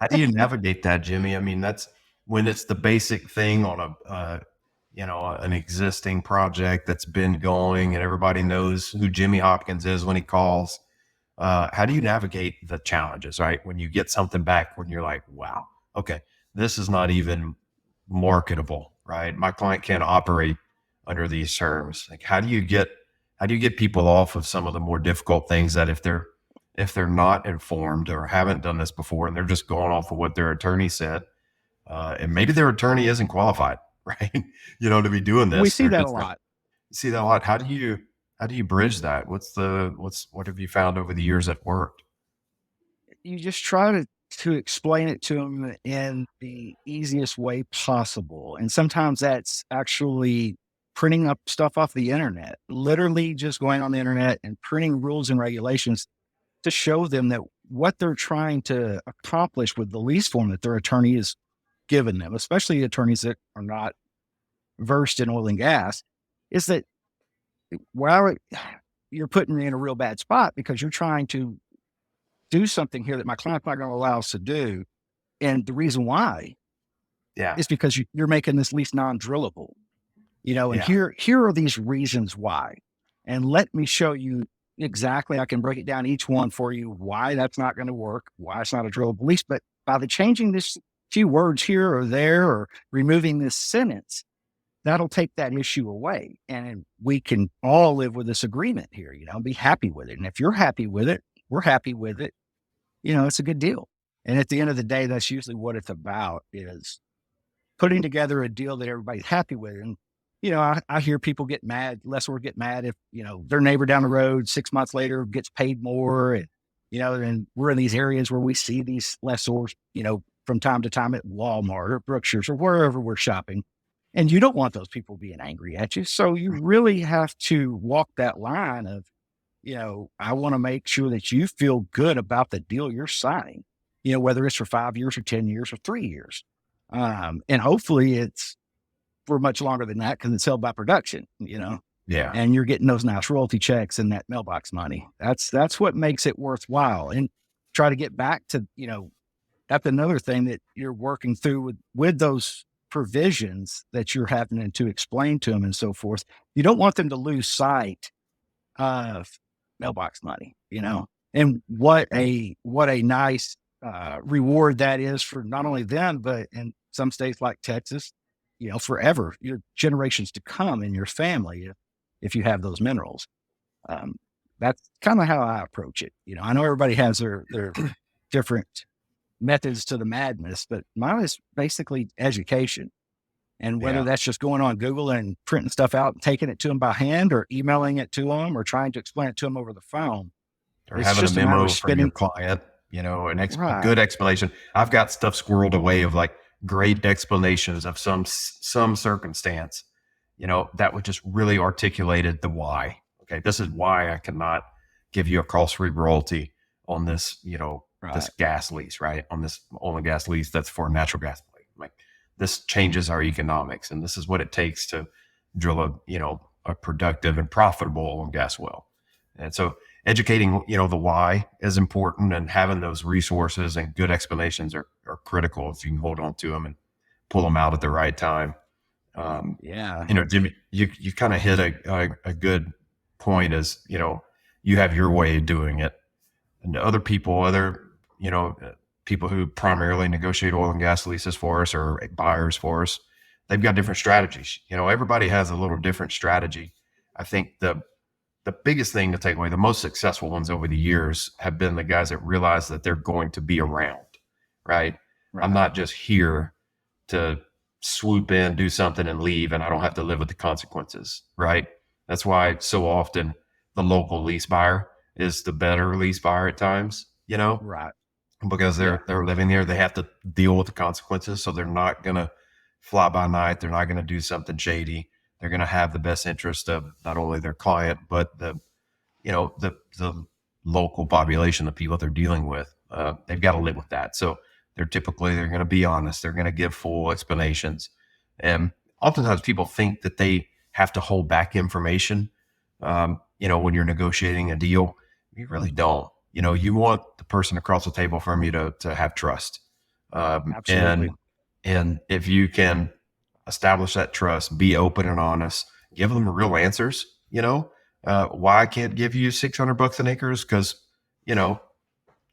How do you navigate that, Jimmy? I mean, that's when it's the basic thing on an existing project that's been going and everybody knows who Jimmy Hopkins is when he calls. How do you navigate the challenges, right? When you get something back when you're like, wow, okay, this is not even marketable, right? My client can't operate under these terms. Like, how do you get people off of some of the more difficult things that if they're not informed or haven't done this before and they're just going off of what their attorney said, and maybe their attorney isn't qualified, right? To be doing We this. see They're that a just lot. see that a lot. How do you bridge that? What have you found over the years that worked? You just try to explain it to them in the easiest way possible. And sometimes that's actually printing up stuff off the internet, literally just going on the internet and printing rules and regulations to show them that what they're trying to accomplish with the lease form that their attorney is giving them, especially attorneys that are not versed in oil and gas, is that well, you're putting me in a real bad spot because you're trying to do something here that my client's not going to allow us to do. And the reason why Yeah, is because you're making this lease non-drillable, and yeah, here are these reasons why. And let me show you exactly, I can break it down each one for you, why that's not going to work, why it's not a drillable lease. But by the changing this few words here or there, or removing this sentence, that'll take that issue away. And we can all live with this agreement here, be happy with it. And if you're happy with it, we're happy with it. It's a good deal. And at the end of the day, that's usually what it's about, is putting together a deal that everybody's happy with. And, I hear people get mad, lessors get mad if, their neighbor down the road 6 months later gets paid more. And we're in these areas where we see these lessors, from time to time at Walmart or Brookshire's or wherever we're shopping. And you don't want those people being angry at you. So you really have to walk that line of, I want to make sure that you feel good about the deal you're signing, whether it's for 5 years or 10 years or 3 years. And hopefully it's for much longer than that because it's held by production, yeah. and you're getting those nice royalty checks and that mailbox money. That's what makes it worthwhile. And try to get back to, that's another thing that you're working through with those provisions that you're having to explain to them and so forth. You don't want them to lose sight of mailbox money, and what a nice reward that is for not only them, but in some states like Texas, forever, your generations to come in your family, if you have those minerals. That's kind of how I approach it. I know everybody has their different methods to the madness, but mine is basically education. And whether Yeah. that's just going on Google and printing stuff out and taking it to them by hand, or emailing it to them, or trying to explain it to them over the phone, Or it's having a just a matter of memo from your spinning. client, a Right. good explanation. I've got stuff squirreled away of like great explanations of some circumstance, that would just really articulated the why. Okay, this is why I cannot give you a cost-free royalty on this, this Right. gas lease, right? On this oil and gas lease that's for a natural gas play. Like, this changes our economics, and this is what it takes to drill a productive and profitable oil and gas well. And so educating, the why is important, and having those resources and good explanations are critical if you can hold on to them and pull them out at the right time. Um, Yeah. Jimmy, you kind of hit a good point as, you have your way of doing it, and people who primarily negotiate oil and gas leases for us or buyers for us, they've got different strategies. Everybody has a little different strategy. I think the biggest thing to take away, the most successful ones over the years have been the guys that realize that they're going to be around, right? I'm Right. not just here to swoop in, do something and leave, and I don't have to live with the consequences, right? That's why so often the local lease buyer is the better lease buyer at times, Right. because Yeah. they're living there. They have to deal with the consequences. So they're not gonna fly by night. They're not gonna do something shady. They're gonna have the best interest of not only their client, but the local population, the people they're dealing with. They've got to live with that. So they're going to be honest. They're going to give full explanations. And oftentimes people think that they have to hold back information. When you're negotiating a deal, you really don't. You want the person across the table from you to have trust. Um, Absolutely. and and if you can establish that trust, be open and honest, give them real answers. Why I can't give you $600 an acre is because you know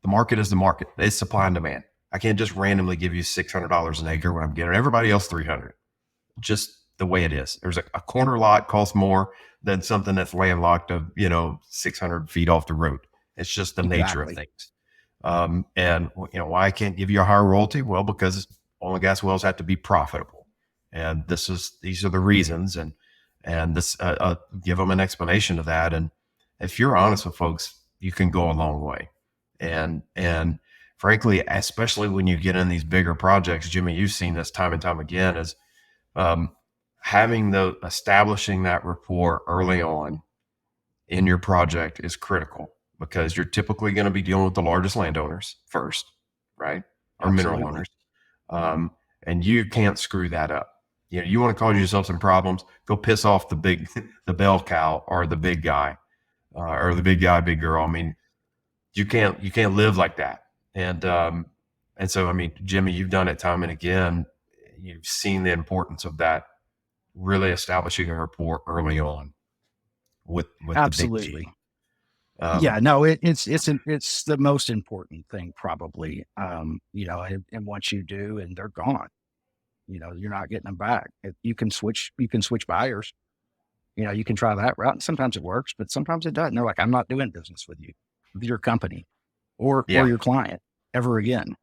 the market is the market. It's supply and demand. I can't just randomly give you $600 an acre when I'm getting everybody else 300. Just the way it is. There's a corner lot costs more than something that's landlocked of 600 feet off the road. It's just the nature of Exactly. things. And why I can't give you a higher royalty? Well, because oil and gas wells have to be profitable, and these are the reasons. And this give them an explanation of that. And if you're honest with folks, you can go a long way. And frankly, especially when you get in these bigger projects, Jimmy, you've seen this time and time again, is um, establishing that rapport early on in your project is critical, because you're typically going to be dealing with the largest landowners first, right? Or mineral Absolutely. owners. And you can't screw that up. You want to cause yourself some problems, go piss off the bell cow, or the big guy, or the big guy, big girl. I mean, you can't live like that. And so, I mean, Jimmy, you've done it time and again. You've seen the importance of that, really establishing a rapport early on with the big G. Absolutely. Yeah, no, it's the most important thing probably. And once you do, and they're gone, you're not getting them back. You can switch buyers. You can try that route, and sometimes it works, but sometimes it doesn't. They're like, I'm not doing business with your company, or Yeah, your client ever again.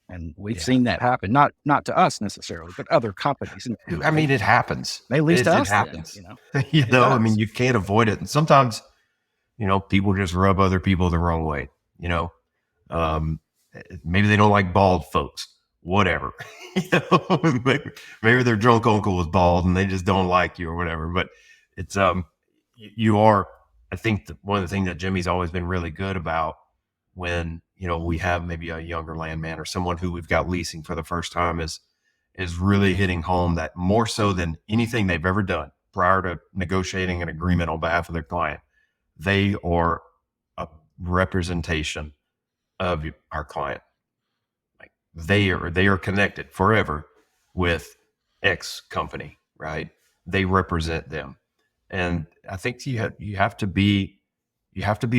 And we've yeah. seen that happen, not to us necessarily, but other companies. And I mean, it happens. they lease to It us then. happens. You It know, I mean, does. you can't avoid it. And sometimes, people just rub other people the wrong way. You know, um, maybe they don't like bald folks. Whatever. Maybe their drunk uncle was bald and they just don't like you or whatever. But it's you are. I think one of the things that Jimmy's always been really good about, when we have maybe a younger landman or someone who we've got leasing for the first time, is really hitting home that more so than anything they've ever done prior to negotiating an agreement on behalf of their client, they are a representation of our client. Like they are connected forever with X company, right? They represent them. And I think you have to be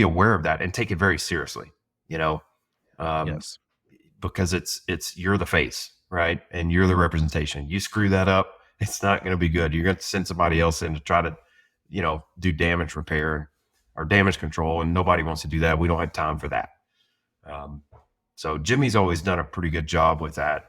aware of that and take it very seriously, you know, um, Yes. because it's you're the face, right? And you're the representation. You screw that up, it's not going to be good. You're going to send somebody else in to try to, do damage repair or damage control, and nobody wants to do that. We don't have time for that. Um, so Jimmy's always done a pretty good job with that.